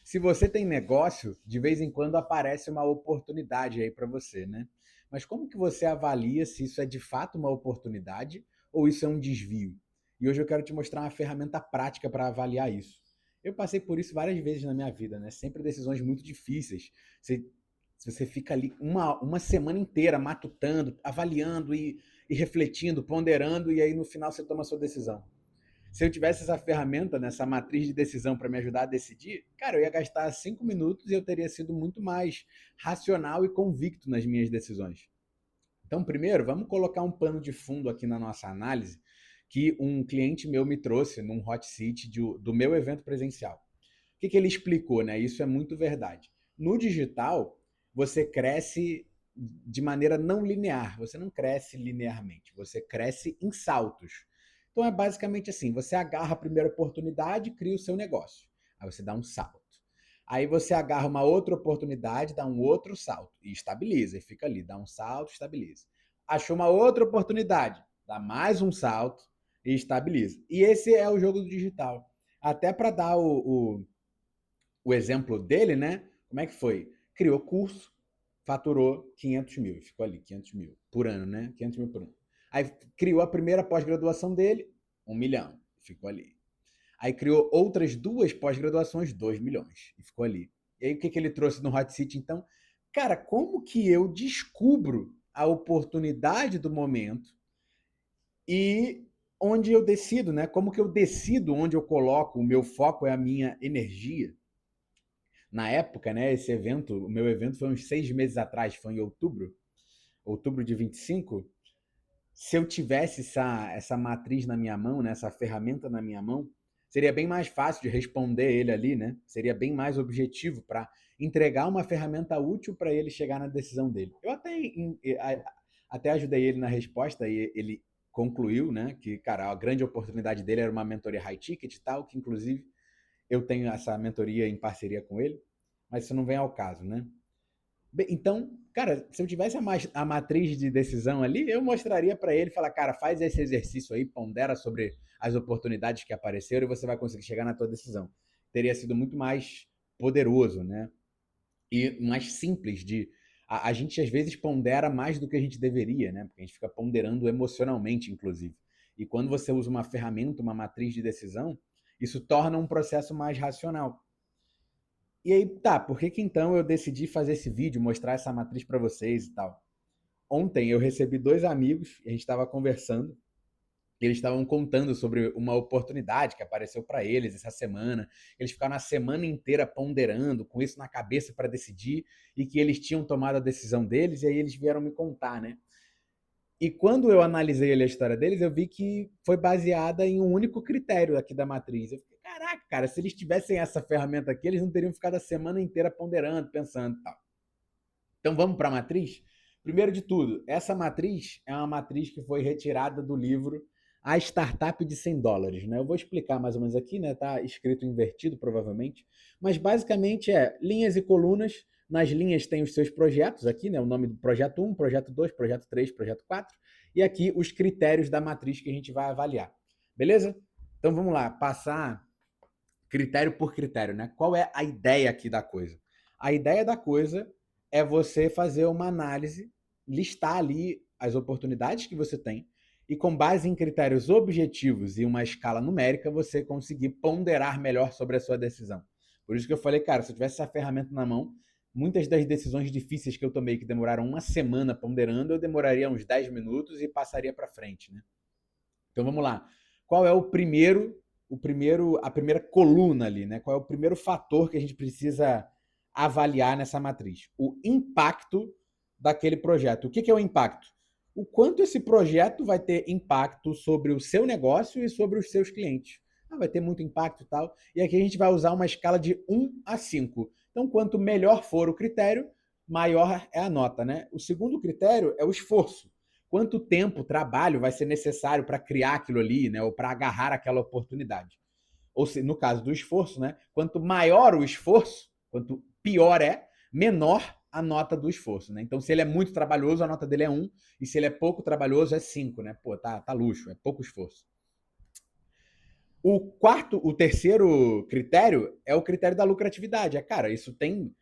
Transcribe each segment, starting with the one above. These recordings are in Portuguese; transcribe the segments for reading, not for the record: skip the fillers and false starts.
Se você tem negócio, de vez em quando aparece uma oportunidade aí para você, né? Mas como que você avalia se isso é de fato uma oportunidade ou isso é um desvio? E hoje eu quero te mostrar uma ferramenta prática para avaliar isso. Eu passei por isso várias vezes na minha vida, né? Sempre decisões muito difíceis. Você, você fica ali uma semana inteira matutando, avaliando e refletindo, ponderando, e aí no final você toma a sua decisão. Se eu tivesse essa ferramenta, nessa matriz de decisão para me ajudar a decidir, cara, eu ia gastar 5 minutos e eu teria sido muito mais racional e convicto nas minhas decisões. Então, primeiro, vamos colocar um pano de fundo aqui na nossa análise que um cliente meu me trouxe num hot seat do meu evento presencial. O que ele explicou, né? Isso é muito verdade. No digital, você cresce de maneira não linear, você não cresce linearmente, você cresce em saltos. Então é basicamente assim: você agarra a primeira oportunidade, cria o seu negócio. Aí você dá um salto. Aí você agarra uma outra oportunidade, dá um outro salto e estabiliza, e fica ali, dá um salto, estabiliza. Achou uma outra oportunidade, dá mais um salto e estabiliza. E esse é o jogo do digital. Até para dar o exemplo dele, né? Como é que foi? Criou curso, faturou 500 mil, ficou ali, 500 mil por ano, né? 500 mil por ano. Aí criou a primeira pós-graduação dele, 1 milhão, ficou ali. Aí criou outras duas pós-graduações, 2 milhões, e ficou ali. E aí o que ele trouxe no Hot Seat, então? Cara, como que eu descubro a oportunidade do momento e onde eu decido, né? Como que eu decido onde eu coloco o meu foco, é a minha energia? Na época, né, esse evento, o meu evento foi uns 6 meses atrás, foi em outubro de 25. Se eu tivesse essa matriz na minha mão, né, essa ferramenta na minha mão, seria bem mais fácil de responder ele ali, né? Seria bem mais objetivo para entregar uma ferramenta útil para ele chegar na decisão dele. Eu até ajudei ele na resposta e ele concluiu, né, que, cara, a grande oportunidade dele era uma mentoria high ticket e tal, que inclusive eu tenho essa mentoria em parceria com ele, mas isso não vem ao caso, né? Bem, então, cara, se eu tivesse a matriz de decisão ali, eu mostraria para ele, falar, cara, faz esse exercício aí, pondera sobre as oportunidades que apareceram e você vai conseguir chegar na tua decisão. Teria sido muito mais poderoso, né? E mais simples de a gente às vezes pondera mais do que a gente deveria, né? Porque a gente fica ponderando emocionalmente, inclusive. E quando você usa uma ferramenta, uma matriz de decisão, isso torna um processo mais racional. E aí, tá, por que que então eu decidi fazer esse vídeo, mostrar essa matriz para vocês e tal? Ontem eu recebi dois amigos, a gente estava conversando, e eles estavam contando sobre uma oportunidade que apareceu para eles essa semana. Eles ficaram a semana inteira ponderando, com isso na cabeça para decidir, e que eles tinham tomado a decisão deles, e aí eles vieram me contar, né? E quando eu analisei ali a história deles, eu vi que foi baseada em um único critério aqui da matriz. Eu fiquei, caraca, cara, se eles tivessem essa ferramenta aqui, eles não teriam ficado a semana inteira ponderando, pensando e tal. Então vamos para a matriz? Primeiro de tudo, essa matriz é uma matriz que foi retirada do livro A Startup de US$ 100, né? Eu vou explicar mais ou menos aqui, né? Tá escrito invertido, provavelmente. Mas basicamente é linhas e colunas. Nas linhas tem os seus projetos aqui, né? O nome do projeto 1, projeto 2, projeto 3, projeto 4. E aqui os critérios da matriz que a gente vai avaliar. Beleza? Então vamos lá, passar critério por critério, né? Qual é a ideia aqui da coisa? A ideia da coisa é você fazer uma análise, listar ali as oportunidades que você tem e, com base em critérios objetivos e uma escala numérica, você conseguir ponderar melhor sobre a sua decisão. Por isso que eu falei, cara, se eu tivesse essa ferramenta na mão, muitas das decisões difíceis que eu tomei, que demoraram uma semana ponderando, eu demoraria uns 10 minutos e passaria para frente, né? Então vamos lá. Qual é a primeira coluna ali, né? Qual é o primeiro fator que a gente precisa avaliar nessa matriz? O impacto daquele projeto. O que é o impacto? O quanto esse projeto vai ter impacto sobre o seu negócio e sobre os seus clientes. Ah, vai ter muito impacto e tal. E aqui a gente vai usar uma escala de 1 a 5. Então, quanto melhor for o critério, maior é a nota, né? O segundo critério é o esforço. Quanto tempo, trabalho vai ser necessário para criar aquilo ali, né? Ou para agarrar aquela oportunidade. Ou se, no caso do esforço, né? Quanto maior o esforço, quanto pior é, menor a nota do esforço, né? Então, se ele é muito trabalhoso, a nota dele é 1, e se ele é pouco trabalhoso, é 5, né? Pô, tá luxo, é pouco esforço. O terceiro critério é o critério da lucratividade. Cara, isso tem,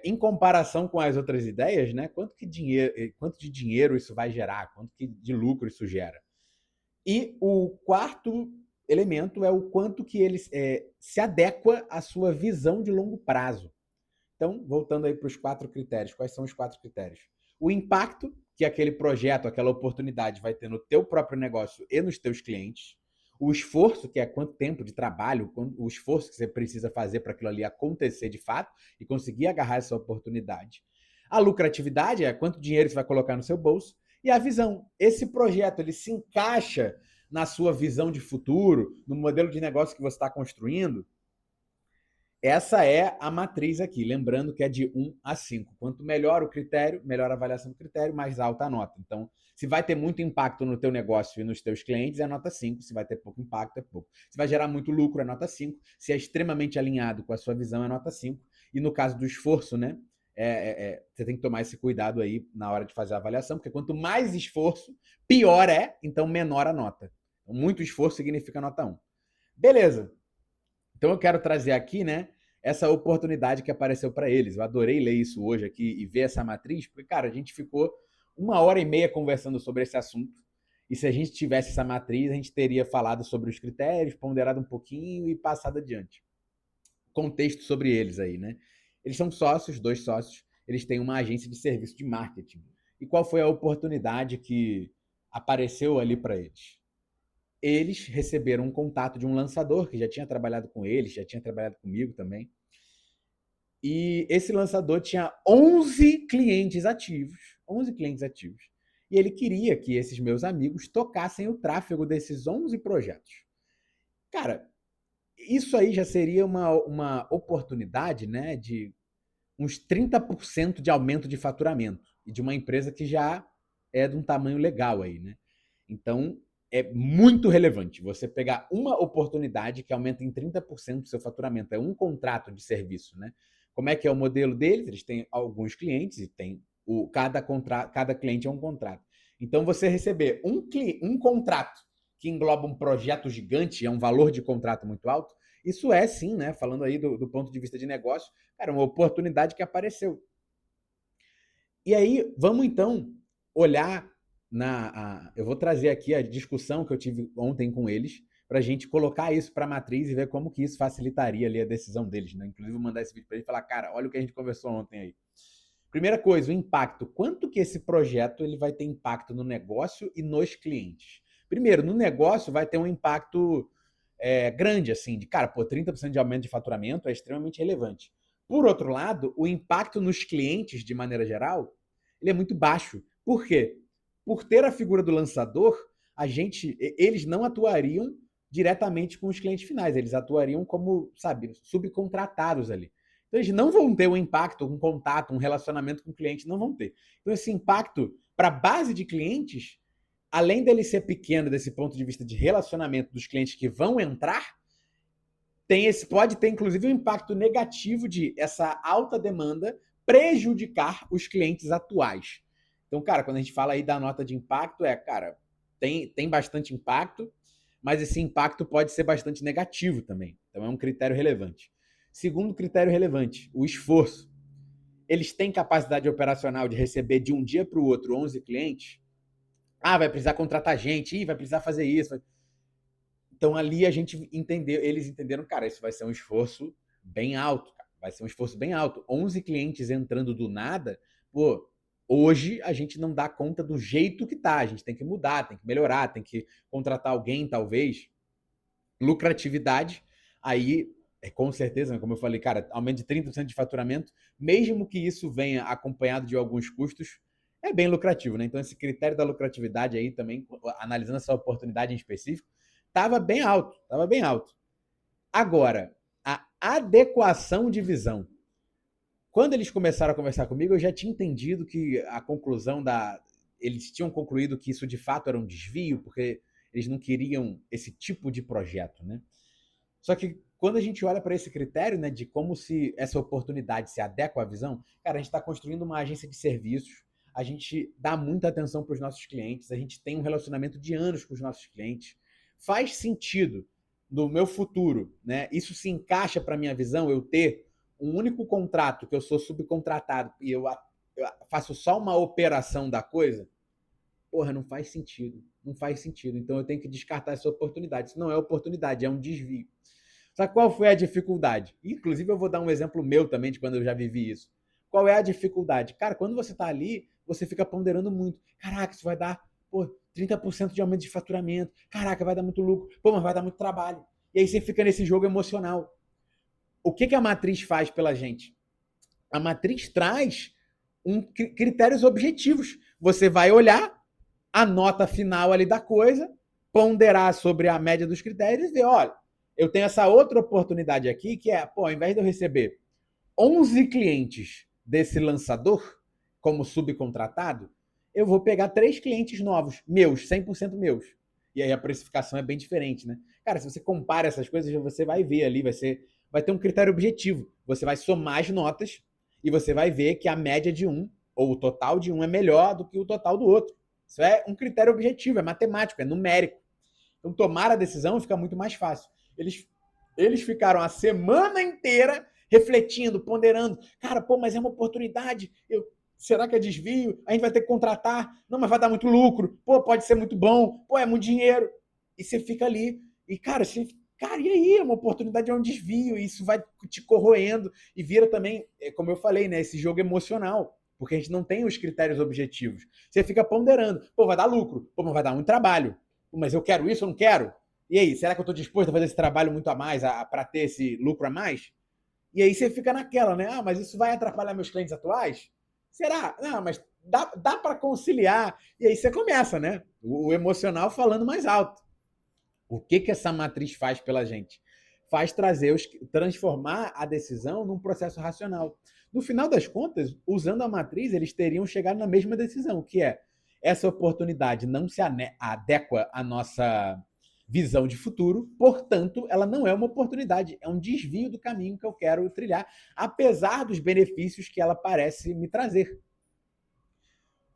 em comparação com as outras ideias, né? Quanto de dinheiro isso vai gerar, de lucro isso gera. E o quarto elemento é o quanto que ele se adequa à sua visão de longo prazo. Então, voltando aí para os 4 critérios, quais são os 4 critérios? O impacto que aquele projeto, aquela oportunidade vai ter no teu próprio negócio e nos teus clientes. O esforço, que é quanto tempo de trabalho, o esforço que você precisa fazer para aquilo ali acontecer de fato e conseguir agarrar essa oportunidade. A lucratividade é quanto dinheiro você vai colocar no seu bolso. E a visão. Esse projeto, ele se encaixa na sua visão de futuro, no modelo de negócio que você está construindo. Essa é a matriz aqui, lembrando que é de 1 a 5. Quanto melhor o critério, melhor a avaliação do critério, mais alta a nota. Então, se vai ter muito impacto no teu negócio e nos teus clientes, é nota 5. Se vai ter pouco impacto, é pouco. Se vai gerar muito lucro, é nota 5. Se é extremamente alinhado com a sua visão, é nota 5. E no caso do esforço, né? Você tem que tomar esse cuidado aí na hora de fazer a avaliação, porque quanto mais esforço, pior é, então menor a nota. Então, muito esforço significa nota 1. Beleza. Então eu quero trazer aqui, né, essa oportunidade que apareceu para eles. Eu adorei ler isso hoje aqui e ver essa matriz, porque, cara, a gente ficou 1 hora e meia conversando sobre esse assunto. E se a gente tivesse essa matriz, a gente teria falado sobre os critérios, ponderado um pouquinho e passado adiante. Contexto sobre eles aí, né? Eles são sócios, 2 sócios, eles têm uma agência de serviço de marketing. E qual foi a oportunidade que apareceu ali para eles? Eles receberam um contato de um lançador que já tinha trabalhado com eles, já tinha trabalhado comigo também. E esse lançador tinha 11 clientes ativos. 11 clientes ativos. E ele queria que esses meus amigos tocassem o tráfego desses 11 projetos. Cara, isso aí já seria uma oportunidade, né, de uns 30% de aumento de faturamento. E de uma empresa que já é de um tamanho legal aí, né? Então, é muito relevante você pegar uma oportunidade que aumenta em 30% o seu faturamento. É um contrato de serviço, né? Como é que é o modelo deles? Eles têm alguns clientes e tem cada cliente é um contrato. Então, você receber um contrato que engloba um projeto gigante, é um valor de contrato muito alto, isso é sim, né? Falando aí do ponto de vista de negócio, era uma oportunidade que apareceu. E aí, vamos então olhar eu vou trazer aqui a discussão que eu tive ontem com eles, para a gente colocar isso para a matriz e ver como que isso facilitaria ali a decisão deles, né? Inclusive, vou mandar esse vídeo para eles e falar, cara, olha o que a gente conversou ontem aí. Primeira coisa, o impacto. Quanto que esse projeto ele vai ter impacto no negócio e nos clientes? Primeiro, no negócio vai ter um impacto grande, assim, de, cara, pô, 30% de aumento de faturamento é extremamente relevante. Por outro lado, o impacto nos clientes, de maneira geral, ele é muito baixo. Por quê? Por ter a figura do lançador, eles não atuariam diretamente com os clientes finais, eles atuariam como, sabe, subcontratados ali. Então, eles não vão ter um impacto, um contato, um relacionamento com o cliente, não vão ter. Então, esse impacto para a base de clientes, além dele ser pequeno desse ponto de vista de relacionamento dos clientes que vão entrar, pode ter inclusive um impacto negativo de essa alta demanda prejudicar os clientes atuais. Então, cara, quando a gente fala aí da nota de impacto, cara, tem bastante impacto, mas esse impacto pode ser bastante negativo também. Então, é um critério relevante. Segundo critério relevante, o esforço. Eles têm capacidade operacional de receber de um dia para o outro 11 clientes? Vai precisar contratar gente, vai precisar fazer isso. Então ali eles entenderam, cara, isso vai ser um esforço bem alto, cara. Vai ser um esforço bem alto. 11 clientes entrando do nada, pô, hoje a gente não dá conta do jeito que tá, a gente tem que mudar, tem que melhorar, tem que contratar alguém, talvez. Lucratividade, aí, com certeza, como eu falei, cara, aumento de 30% de faturamento, mesmo que isso venha acompanhado de alguns custos, é bem lucrativo, né? Então, esse critério da lucratividade aí também, analisando essa oportunidade em específico, estava bem alto, estava bem alto. Agora, a adequação de visão. Quando eles começaram a conversar comigo, eu já tinha entendido que a conclusão eles tinham concluído que isso de fato era um desvio, porque eles não queriam esse tipo de projeto, né? Só que quando a gente olha para esse critério, né, de como se essa oportunidade se adequa à visão, cara, a gente está construindo uma agência de serviços, a gente dá muita atenção para os nossos clientes, a gente tem um relacionamento de anos com os nossos clientes. Faz sentido do meu futuro, né? Isso se encaixa para minha visão, eu ter um único contrato que eu sou subcontratado e eu faço só uma operação da coisa, porra, não faz sentido. Não faz sentido. Então eu tenho que descartar essa oportunidade. Isso não é oportunidade, é um desvio. Só que qual foi a dificuldade? Inclusive, eu vou dar um exemplo meu também de quando eu já vivi isso. Qual é a dificuldade? Cara, quando você está ali, você fica ponderando muito. Caraca, isso vai dar, pô, 30% de aumento de faturamento. Caraca, vai dar muito lucro. Pô, mas vai dar muito trabalho. E aí você fica nesse jogo emocional. O que a matriz faz pela gente? A matriz traz critérios objetivos. Você vai olhar a nota final ali da coisa, ponderar sobre a média dos critérios e ver, olha, eu tenho essa outra oportunidade aqui, que é, pô, ao invés de eu receber 11 clientes desse lançador como subcontratado, eu vou pegar 3 clientes novos, meus, 100% meus. E aí a precificação é bem diferente, né? Cara, se você compara essas coisas, você vai ver ali, vai ter um critério objetivo. Você vai somar as notas e você vai ver que a média de um, ou o total de um, é melhor do que o total do outro. Isso é um critério objetivo, é matemático, é numérico. Então, tomar a decisão fica muito mais fácil. Eles ficaram a semana inteira refletindo, ponderando. Cara, pô, mas é uma oportunidade. Será que é desvio? A gente vai ter que contratar. Não, mas vai dar muito lucro. Pô, pode ser muito bom. Pô, é muito dinheiro. E você fica ali. E, cara, e aí? É uma oportunidade, é um desvio. E isso vai te corroendo. E vira também, como eu falei, né? Esse jogo emocional. Porque a gente não tem os critérios objetivos. Você fica ponderando. Pô, vai dar lucro. Pô, mas vai dar muito trabalho. Pô, mas eu quero isso, eu não quero? E aí, será que eu estou disposto a fazer esse trabalho muito a mais, para ter esse lucro a mais? E aí você fica naquela, né? Ah, mas isso vai atrapalhar meus clientes atuais? Será? Não, mas dá para conciliar. E aí você começa, né? O emocional falando mais alto. O que essa matriz faz pela gente? Faz transformar a decisão num processo racional. No final das contas, usando a matriz, eles teriam chegado na mesma decisão, que é essa oportunidade não se adequa à nossa visão de futuro, portanto, ela não é uma oportunidade, é um desvio do caminho que eu quero trilhar, apesar dos benefícios que ela parece me trazer.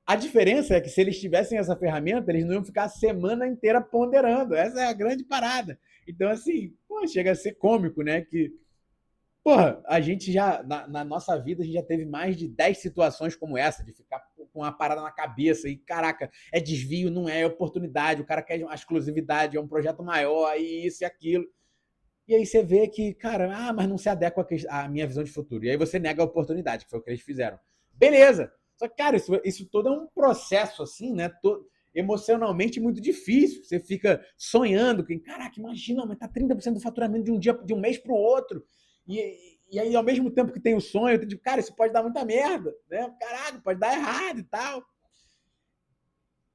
A diferença é que se eles tivessem essa ferramenta, eles não iam ficar a semana inteira ponderando. Essa é a grande parada. Então, assim, pô, chega a ser cômico, né? Que, porra, a gente já, na nossa vida, a gente já teve mais de 10 situações como essa, de ficar com uma parada na cabeça e, caraca, é desvio, não é oportunidade, o cara quer uma exclusividade, é um projeto maior, e isso e aquilo. E aí você vê que, cara, mas não se adequa à minha visão de futuro. E aí você nega a oportunidade, que foi o que eles fizeram. Beleza! Só que, cara, isso todo é um processo, assim, né? Emocionalmente muito difícil. Você fica sonhando, que, caraca, imagina, aumentar 30% do faturamento de um dia, de um mês para o outro. E aí, ao mesmo tempo que tem o sonho, eu digo, cara, isso pode dar muita merda, né? Caralho, pode dar errado e tal.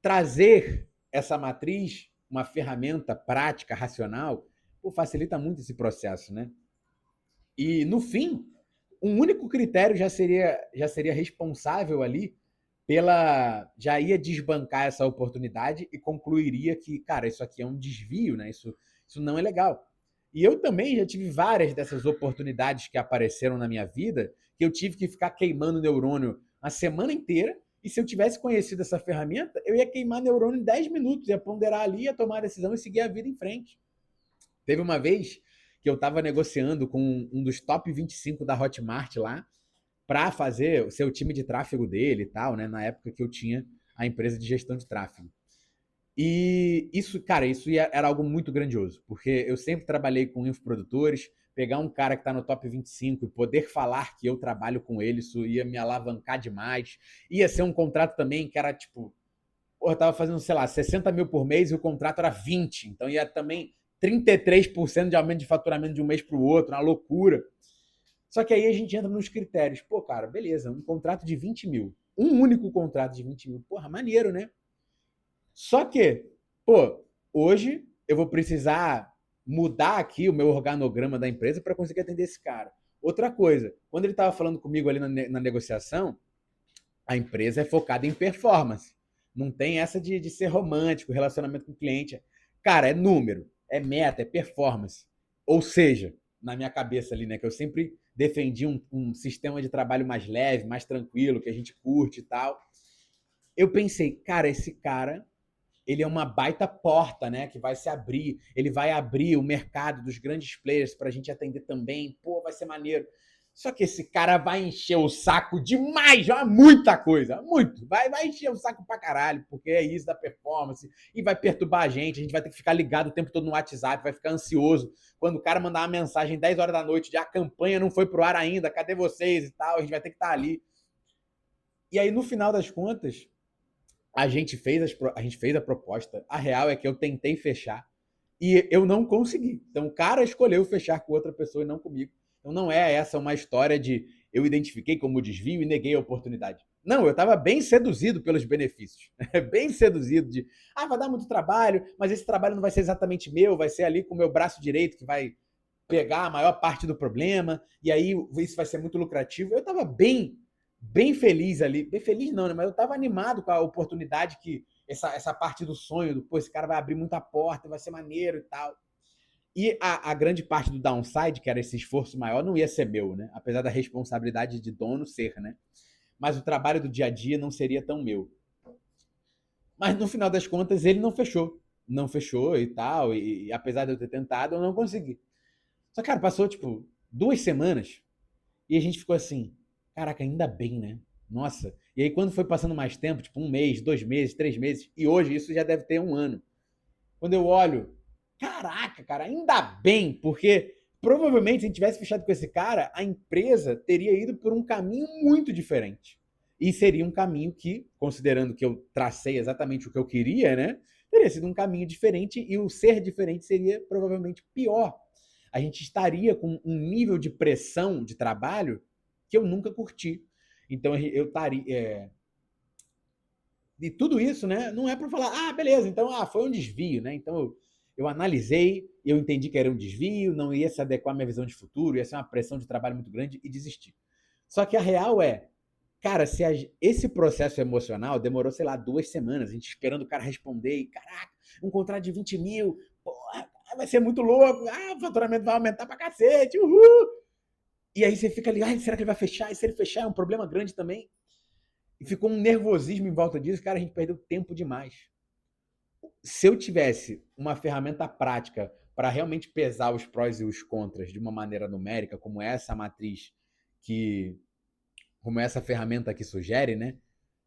Trazer essa matriz, uma ferramenta prática, racional, facilita muito esse processo, né? E, no fim, um único critério já seria responsável ali já ia desbancar essa oportunidade e concluiria que, cara, isso aqui é um desvio, né? Isso não é legal. E eu também já tive várias dessas oportunidades que apareceram na minha vida, que eu tive que ficar queimando neurônio a semana inteira, e se eu tivesse conhecido essa ferramenta, eu ia queimar neurônio em 10 minutos, ia ponderar ali, ia tomar a decisão e seguir a vida em frente. Teve uma vez que eu estava negociando com um dos top 25 da Hotmart lá, para ser o time de tráfego dele e tal, né? Na época que eu tinha a empresa de gestão de tráfego. E isso, cara, era algo muito grandioso, porque eu sempre trabalhei com infoprodutores, pegar um cara que está no top 25 e poder falar que eu trabalho com ele, isso ia me alavancar demais. Ia ser um contrato também que era tipo, eu tava fazendo, sei lá, 60 mil por mês e o contrato era 20, então ia também 33% de aumento de faturamento de um mês para o outro, uma loucura. Só que aí a gente entra nos critérios. Pô, cara, beleza, um contrato de 20 mil. Um único contrato de 20 mil. Porra, maneiro, né? Só que, pô, hoje eu vou precisar mudar aqui o meu organograma da empresa para conseguir atender esse cara. Outra coisa, quando ele estava falando comigo ali na negociação, a empresa é focada em performance. Não tem essa de ser romântico, relacionamento com o cliente. Cara, é número, é meta, é performance. Ou seja, na minha cabeça ali, né, que eu sempre defendi um sistema de trabalho mais leve, mais tranquilo, que a gente curte e tal. Eu pensei, cara, esse cara ele é uma baita porta, né, que vai se abrir. Ele vai abrir o mercado dos grandes players para a gente atender também. Pô, vai ser maneiro. Só que esse cara vai encher o saco demais, já muita coisa, muito. Vai encher o saco pra caralho, porque é isso da performance, e vai perturbar a gente vai ter que ficar ligado o tempo todo no WhatsApp, vai ficar ansioso. Quando o cara mandar uma mensagem 10 horas da noite de a campanha não foi pro ar ainda, cadê vocês e tal, a gente vai ter que estar ali. E aí, no final das contas, a gente fez a proposta. A real é que eu tentei fechar e eu não consegui. Então, o cara escolheu fechar com outra pessoa e não comigo. Então, não é essa uma história de eu identifiquei como desvio e neguei a oportunidade. Não, eu estava bem seduzido pelos benefícios. Bem seduzido de, vai dar muito trabalho, mas esse trabalho não vai ser exatamente meu, vai ser ali com o meu braço direito que vai pegar a maior parte do problema, e aí isso vai ser muito lucrativo. Eu estava bem feliz ali. Bem feliz não, né? Mas eu estava animado com a oportunidade que essa parte do sonho, do, pô, esse cara vai abrir muita porta, vai ser maneiro e tal. E a grande parte do downside, que era esse esforço maior, não ia ser meu, né? Apesar da responsabilidade de dono ser, né? Mas o trabalho do dia a dia não seria tão meu. Mas no final das contas, ele não fechou. Não fechou e tal. E apesar de eu ter tentado, eu não consegui. Só que, cara, passou, tipo, 2 semanas e a gente ficou assim, caraca, ainda bem, né? Nossa. E aí, quando foi passando mais tempo, tipo 1 mês, 2 meses, 3 meses, e hoje isso já deve ter 1 ano. Quando eu olho, caraca, cara, ainda bem, porque provavelmente se a gente tivesse fechado com esse cara, a empresa teria ido por um caminho muito diferente. E seria um caminho que, considerando que eu tracei exatamente o que eu queria, né? Teria sido um caminho diferente e o ser diferente seria provavelmente pior. A gente estaria com um nível de pressão de trabalho que eu nunca curti. Então eu estaria. E tudo isso, né? Não é para falar, beleza, então foi um desvio, né? Então eu analisei, eu entendi que era um desvio, não ia se adequar à minha visão de futuro, ia ser uma pressão de trabalho muito grande e desisti. Só que a real é, cara, esse processo emocional demorou, sei lá, 2 semanas, a gente esperando o cara responder, e caraca, um contrato de 20 mil, porra, vai ser muito louco, o faturamento vai aumentar pra cacete, uhul! E aí você fica ali, será que ele vai fechar? E se ele fechar é um problema grande também? E ficou um nervosismo em volta disso, cara, a gente perdeu tempo demais. Se eu tivesse uma ferramenta prática para realmente pesar os prós e os contras de uma maneira numérica, como essa matriz que, como essa ferramenta que sugere, né?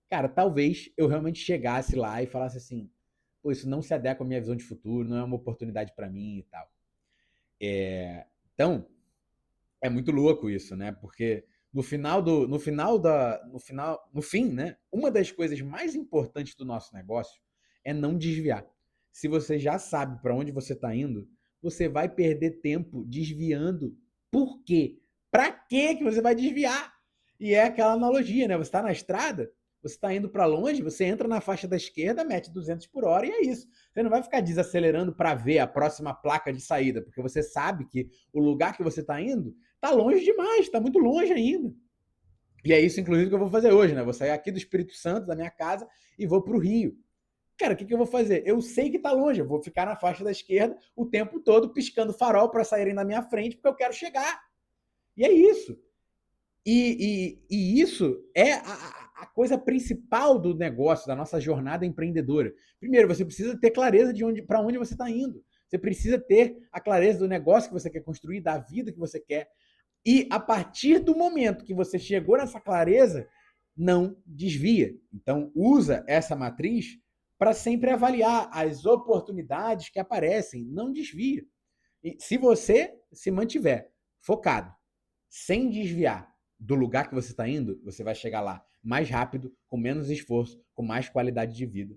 Cara, talvez eu realmente chegasse lá e falasse assim, pô, isso não se adequa à minha visão de futuro, não é uma oportunidade para mim e tal. Então, é muito louco isso, né? Porque no fim, né? Uma das coisas mais importantes do nosso negócio é não desviar. Se você já sabe para onde você está indo, você vai perder tempo desviando. Por quê? Para que você vai desviar? E é aquela analogia, né? Você está na estrada, você está indo para longe, você entra na faixa da esquerda, mete 200 por hora e é isso. Você não vai ficar desacelerando para ver a próxima placa de saída, porque você sabe que o lugar que você está indo tá longe demais, tá muito longe ainda. E é isso, inclusive, que eu vou fazer hoje, né? Vou sair aqui do Espírito Santo, da minha casa, e vou para o Rio. Cara, o que eu vou fazer? Eu sei que tá longe, eu vou ficar na faixa da esquerda o tempo todo piscando farol para saírem na minha frente, porque eu quero chegar. E é isso. E isso é a coisa principal do negócio, da nossa jornada empreendedora. Primeiro, você precisa ter clareza de para onde você está indo. Você precisa ter a clareza do negócio que você quer construir, da vida que você quer. E a partir do momento que você chegou nessa clareza, não desvia. Então, usa essa matriz para sempre avaliar as oportunidades que aparecem. Não desvia. E se você se mantiver focado, sem desviar do lugar que você está indo, você vai chegar lá mais rápido, com menos esforço, com mais qualidade de vida.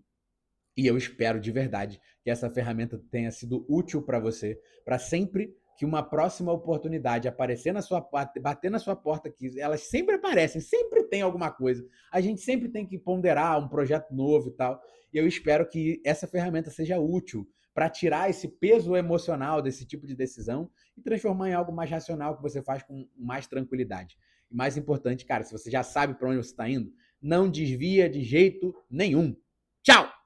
E eu espero de verdade que essa ferramenta tenha sido útil para você, para sempre que uma próxima oportunidade aparecer na sua bater na sua porta, que elas sempre aparecem, sempre tem alguma coisa. A gente sempre tem que ponderar um projeto novo e tal. E eu espero que essa ferramenta seja útil para tirar esse peso emocional desse tipo de decisão e transformar em algo mais racional que você faz com mais tranquilidade. E mais importante, cara, se você já sabe para onde você está indo, não desvia de jeito nenhum. Tchau!